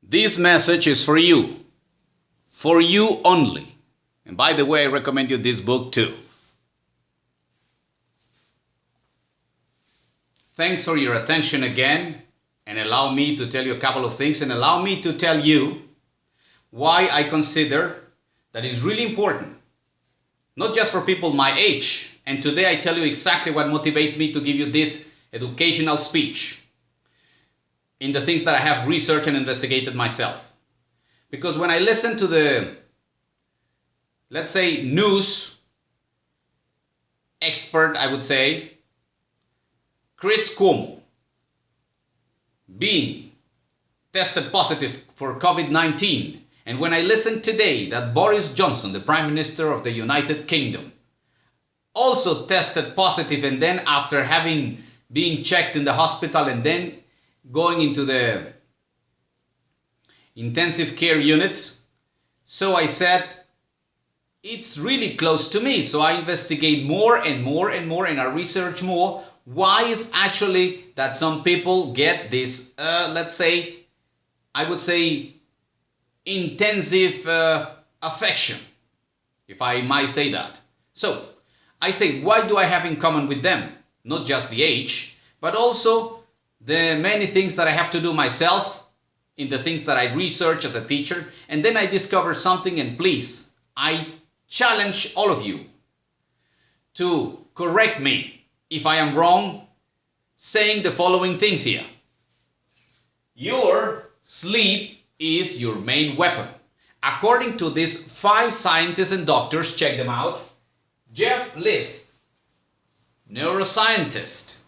This message is for you only. And by the way, I recommend you this book too. Thanks for your attention again, and allow me to tell you a couple of things, and allow me to tell you why I consider that is really important, not just for people my age. And today I tell you exactly what motivates me to give you this educational speech in the things that I have researched and investigated myself. Because when I listen to the, let's say, news expert, I would say, Chris Cuomo, being tested positive for COVID-19, and when I listen today that Boris Johnson, the Prime Minister of the United Kingdom, also tested positive, and then after having been checked in the hospital and then going into the intensive care unit, so I said, it's really close to me. So I investigate more and more and more, and I research more. Why is actually that some people get this, let's say, I would say, intensive affection, if I might say that. So I say, why do I have in common with them? Not just the age, but also the many things that I have to do myself in the things that I research as a teacher. And then I discover something, and please, I challenge all of you to correct me if I am wrong, saying the following things here. Your sleep is your main weapon. According to these 5 scientists and doctors, check them out. Jeff Leaf, neuroscientist.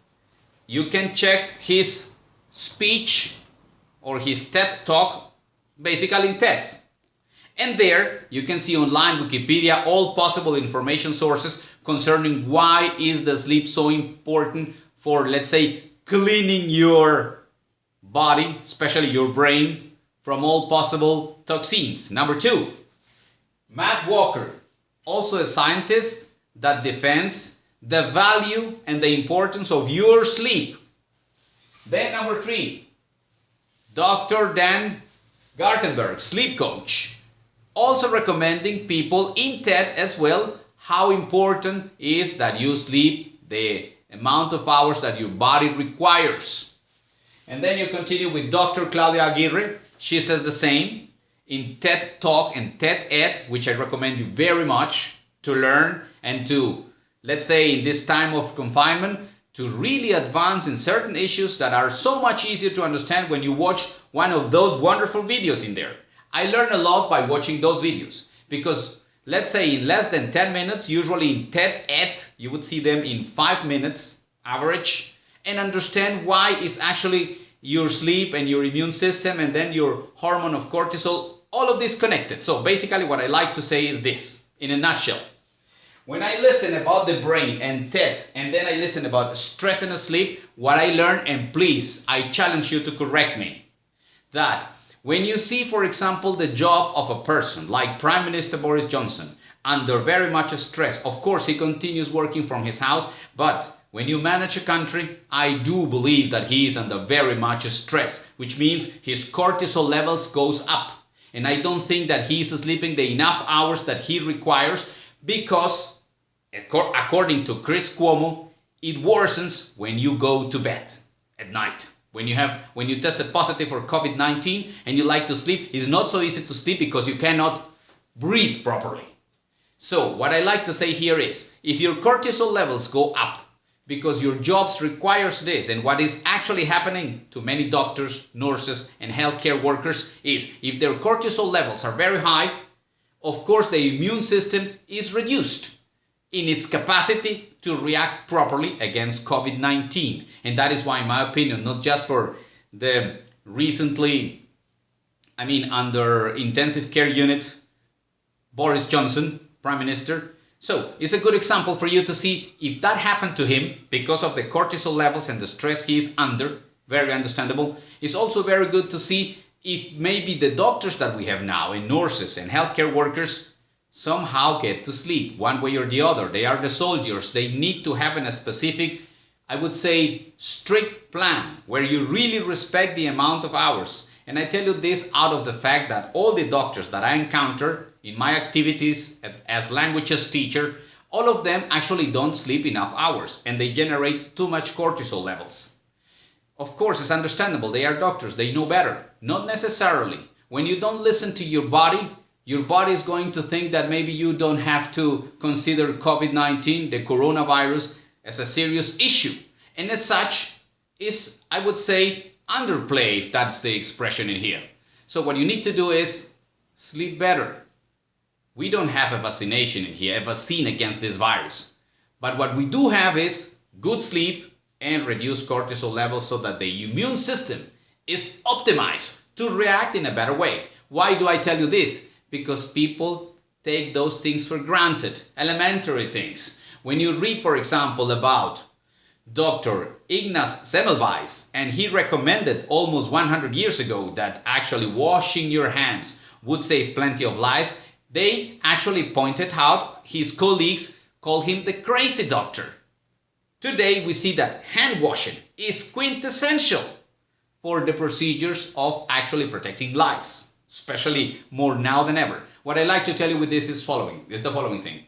You can check his speech or his TED talk, basically in TED. And there you can see online Wikipedia all possible information sources concerning why is the sleep so important for, let's say, cleaning your body, especially your brain, from all possible toxins. Number 2, Matt Walker, also a scientist that defends the value and the importance of your sleep. Then number 3, Dr. Dan Gartenberg, sleep coach, also recommending people in TED as well how important is that you sleep the amount of hours that your body requires. And then you continue with Dr. Claudia Aguirre. She says the same in TED Talk and TED Ed, which I recommend you very much to learn and to, let's say, in this time of confinement, to really advance in certain issues that are so much easier to understand when you watch one of those wonderful videos in there. I learn a lot by watching those videos because, let's say, in less than 10 minutes, usually in TED Ed, you would see them in 5 minutes average, and understand why it's actually your sleep and your immune system and then your hormone of cortisol, all of this connected. So basically what I like to say is this, in a nutshell. When I listen about the brain and TED, and then I listen about stress and sleep, what I learn, and please, I challenge you to correct me, that when you see, for example, the job of a person like Prime Minister Boris Johnson under very much stress, of course he continues working from his house, but when you manage a country, I do believe that he is under very much stress, which means his cortisol levels goes up. And I don't think that he is sleeping the enough hours that he requires, because according to Chris Cuomo, it worsens when you go to bed at night. When you tested positive for COVID-19 and you like to sleep, it's not so easy to sleep because you cannot breathe properly. So what I like to say here is, if your cortisol levels go up because your jobs requires this, and what is actually happening to many doctors, nurses and healthcare workers is, if their cortisol levels are very high, of course the immune system is reduced in its capacity to react properly against COVID-19. And that is why, in my opinion, not just for the recently, under intensive care unit, Boris Johnson, Prime Minister. So it's a good example for you to see if that happened to him because of the cortisol levels and the stress he is under, very understandable. It's also very good to see if maybe the doctors that we have now and nurses and healthcare workers somehow get to sleep one way or the other. They are the soldiers. They need to have a specific, I would say, strict plan where you really respect the amount of hours And I tell you this out of the fact that all the doctors that I encounter in my activities as languages teacher, all of them actually don't sleep enough hours and they generate too much cortisol levels. Of course, it's understandable. They are doctors. They know better. Not necessarily. When you don't listen to your body is going to think that maybe you don't have to consider COVID-19, the coronavirus, as a serious issue. And as such, is, I would say, underplay, if that's the expression in here. So what you need to do is sleep better. We don't have a vaccination in here, a vaccine against this virus. But what we do have is good sleep and reduced cortisol levels so that the immune system is optimized to react in a better way. Why do I tell you this? Because people take those things for granted, elementary things. When you read, for example, about Dr. Ignaz Semmelweis, and he recommended almost 100 years ago that actually washing your hands would save plenty of lives, they actually pointed out, his colleagues called him the crazy doctor. Today we see that hand washing is quintessential for the procedures of actually protecting lives, especially more now than ever. What I like to tell you with this is the following thing.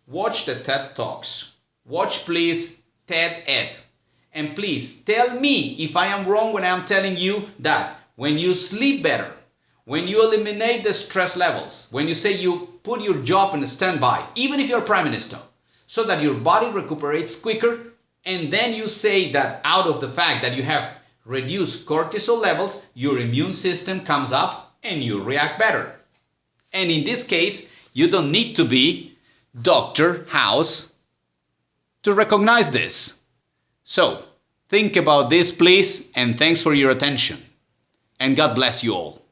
Watch the TED Talks. Watch please TED Ed. And please tell me if I am wrong when I am telling you that when you sleep better, when you eliminate the stress levels, when you say you put your job in standby, even if you're prime minister, so that your body recuperates quicker, and then you say that out of the fact that you have reduced cortisol levels, your immune system comes up and you react better. And in this case, you don't need to be Dr. House to recognize this. So, think about this please, and thanks for your attention. And God bless you all.